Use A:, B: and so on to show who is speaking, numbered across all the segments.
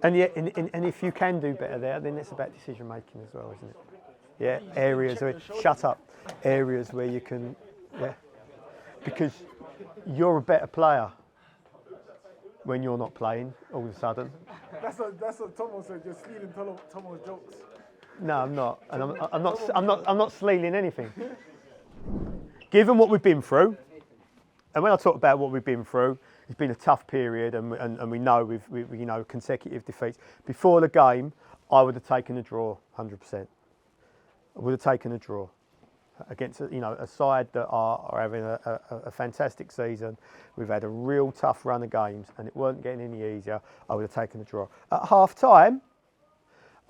A: And yeah, and if you can do better there, then it's about decision making as well, isn't it? Yeah, areas where shut up, areas where you can, yeah, because you're a better player when you're not playing all of a sudden.
B: That's what Tomo said. You're stealing Tomo's jokes.
A: No, I'm not, and I'm not slealing anything. Given what we've been through, and when I talk about what we've been through, it's been a tough period, and we know we've you know, consecutive defeats. Before the game, I would have taken a draw, 100%. I would have taken a draw against a side that are having a fantastic season. We've had a real tough run of games, and it weren't getting any easier. I would have taken a draw. At half time,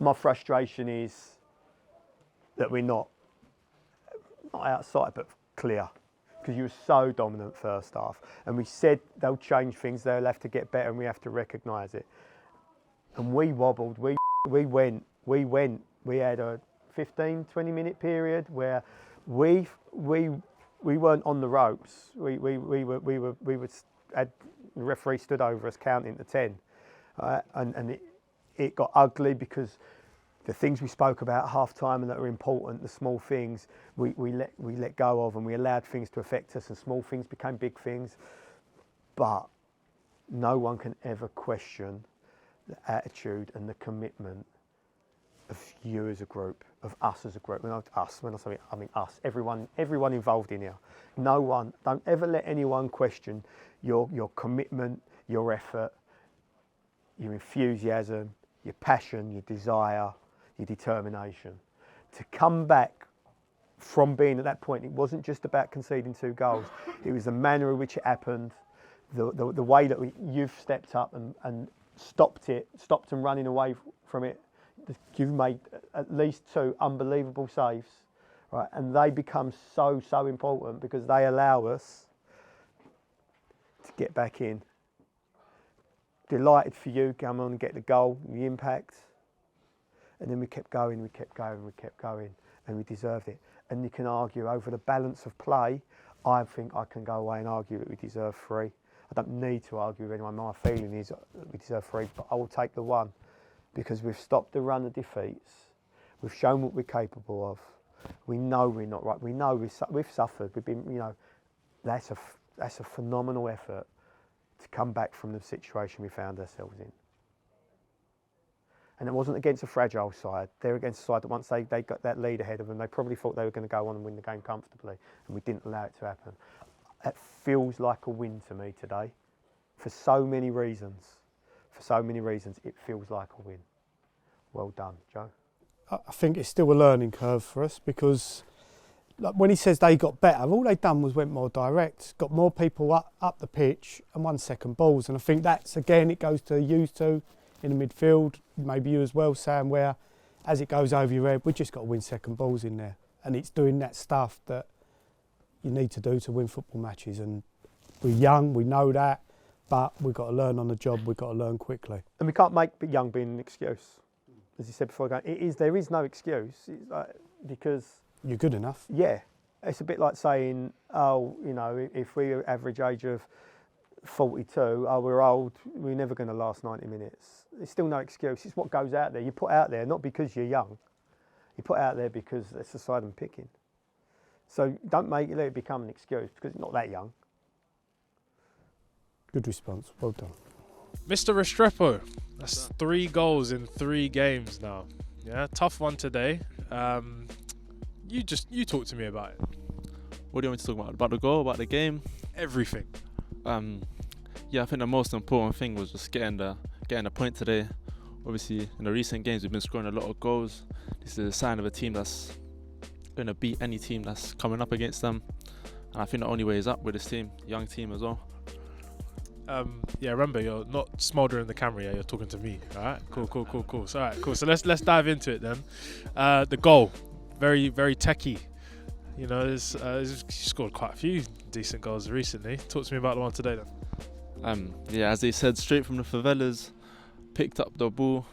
A: my frustration is that we're not outside, but clear. Because you were so dominant first half, and we said they'll change things, they'll have to get better, and we have to recognise it. And we wobbled, we went. We had a 15-20 minute period where we weren't on the ropes. The referee stood over us counting to 10, and it got ugly because the things we spoke about at half time and that are important, the small things, we let go of, and we allowed things to affect us, and small things became big things. But no one can ever question the attitude and the commitment of you as a group, of us as a group. When I say I mean us, everyone involved in here. No one, don't ever let anyone question your commitment, your effort, your enthusiasm, your passion, your desire, your determination. To come back from being at that point, it wasn't just about conceding 2 goals. It was the manner in which it happened, the way that you've stepped up and stopped and running away from it. You've made at least 2 unbelievable saves, right? And they become so important because they allow us to get back in. Delighted for you, come on and get the goal, the impact. And then we kept going, and we deserved it. And you can argue over the balance of play. I think I can go away and argue that we deserve 3. I don't need to argue with anyone. My feeling is that we deserve 3, but I will take the 1 because we've stopped the run of defeats. We've shown what we're capable of. We know we're not right. We know we've suffered. We've been, that's a phenomenal effort to come back from the situation we found ourselves in. And it wasn't against a fragile side. They're against a side that once they got that lead ahead of them, they probably thought they were going to go on and win the game comfortably, and we didn't allow it to happen. It feels like a win to me today, for so many reasons. For so many reasons, it feels like a win. Well done, Joe.
C: I think it's still a learning curve for us because when he says they got better, all they've done was went more direct, got more people up the pitch and won second balls. And I think that's, again, it goes to you two in the midfield, maybe you as well, Sam, where as it goes over your head, we've just got to win second balls in there. And it's doing that stuff that you need to do to win football matches. And we're young, we know that, but we've got to learn on the job, we've got to learn quickly.
A: And we can't make young being an excuse. As you said before, there is no excuse. It's like, because
C: you're good enough.
A: Yeah. It's a bit like saying, if we're average age of 42, we're old, we're never going to last 90 minutes. There's still no excuse. It's what goes out there. You put out there, not because you're young. You put out there because that's the side I'm picking. So don't let it become an excuse because it's not that young.
C: Good response. Well done.
D: Mr. Restrepo, that's 3 goals in 3 games now. Yeah, tough one today. You talk to me about it.
E: What do you want me to talk about? About the goal, about the game?
D: Everything.
E: Yeah, I think the most important thing was just getting the point today. Obviously, in the recent games, we've been scoring a lot of goals. This is a sign of a team that's going to beat any team that's coming up against them. And I think the only way is up with this team, young team as well.
D: Yeah, remember, you're not smouldering the camera, yeah, you're talking to me. All right, cool. So, all right, cool. So let's dive into it then. The goal, very, very techie. He's scored quite a few decent goals recently. Talk to me about the one today then.
E: Yeah, as they said, straight from the favelas, picked up the ball,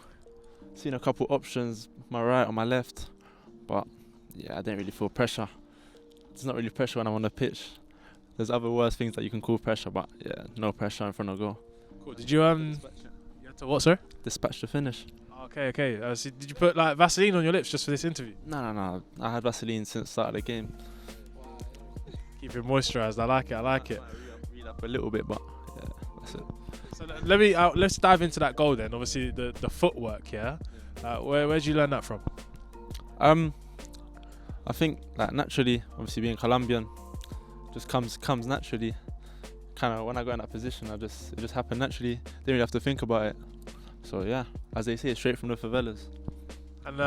E: seen a couple options, my right or my left, but yeah, I didn't really feel pressure. It's not really pressure when I'm on the pitch. There's other worse things that you can call pressure, but yeah, no pressure in front of goal.
D: Cool. Did you had to what, sir?
E: dispatch the finish.
D: Okay. So did you put like Vaseline on your lips just for this interview?
E: No. I had Vaseline since the start of the game.
D: Keep it moisturised. I like it.
E: Read up a little bit, but yeah, that's it.
D: So let's dive into that goal then. Obviously the footwork, yeah. Where did you learn that from?
E: I think like naturally, obviously being Colombian, just comes naturally. Kind of when I got in that position, it just happened naturally. Didn't really have to think about it. So yeah, as they say, straight from the favelas.
D: And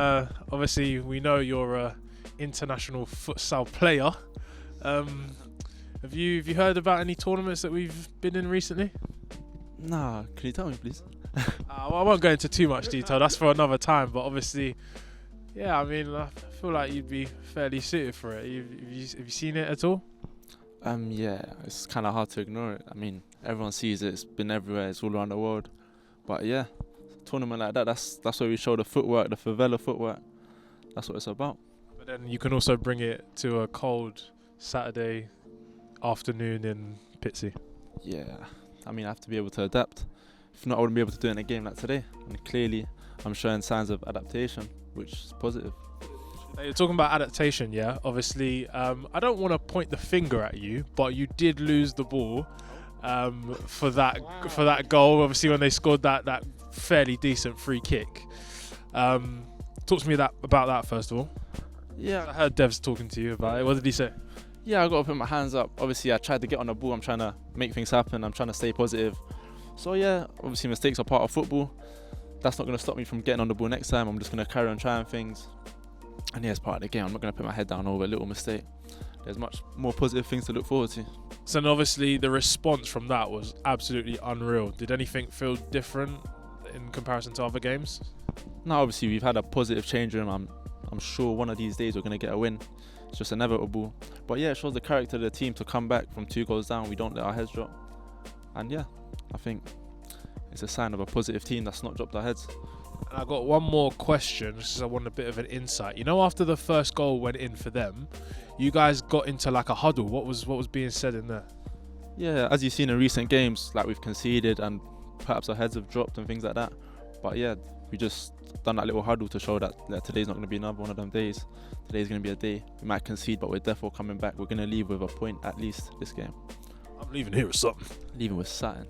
D: obviously we know you're a international futsal player. Have you heard about any tournaments that we've been in recently?
E: Nah, can you tell me please?
D: Well, I won't go into too much detail. That's for another time. But obviously, yeah, I mean, I feel like you'd be fairly suited for it. Have you seen it at all?
E: Yeah, it's kind of hard to ignore it. I mean, everyone sees it. It's been everywhere. It's all around the world. But yeah, a tournament like that, that's where we show the footwork, the favela footwork. That's what it's about.
D: But then you can also bring it to a cold Saturday afternoon in Pitsea.
E: Yeah, I mean, I have to be able to adapt. If not, I wouldn't be able to do it in a game like today. And clearly, I'm showing signs of adaptation, which is positive.
D: Now, you're talking about adaptation, yeah? Obviously, I don't want to point the finger at you, but you did lose the ball for that goal. Obviously, when they scored that fairly decent free kick. Talk to me about that first of all.
E: Yeah,
D: I heard Dev's talking to you about it. What did he say?
E: yeah, I got to put my hands up. Obviously, I tried to get on the ball. I'm trying to make things happen. I'm trying to stay positive. So yeah, obviously mistakes are part of football. That's not going to stop me from getting on the ball next time. I'm just going to carry on trying things. And yeah, it's part of the game. I'm not going to put my head down over a little mistake. There's much more positive things to look forward to.
D: So then obviously the response from that was absolutely unreal. Did anything feel different in comparison to other games?
E: No, obviously we've had a positive change room. I'm sure one of these days we're going to get a win. It's just inevitable. But yeah, it shows the character of the team to come back from 2 goals down. We don't let our heads drop. And yeah, I think it's a sign of a positive team that's not dropped our heads.
D: And I got one more question, because I want a bit of an insight. You know, after the first goal went in for them, you guys got into like a huddle. What was being said in there?
E: Yeah, as you've seen in recent games, like we've conceded and perhaps our heads have dropped and things like that. But yeah, we just done that little huddle to show that today's not going to be another one of them days. Today's going to be a day. We might concede, but we're definitely coming back. We're going to leave with a point at least this game.
D: I'm leaving here with something.
E: Leaving with something.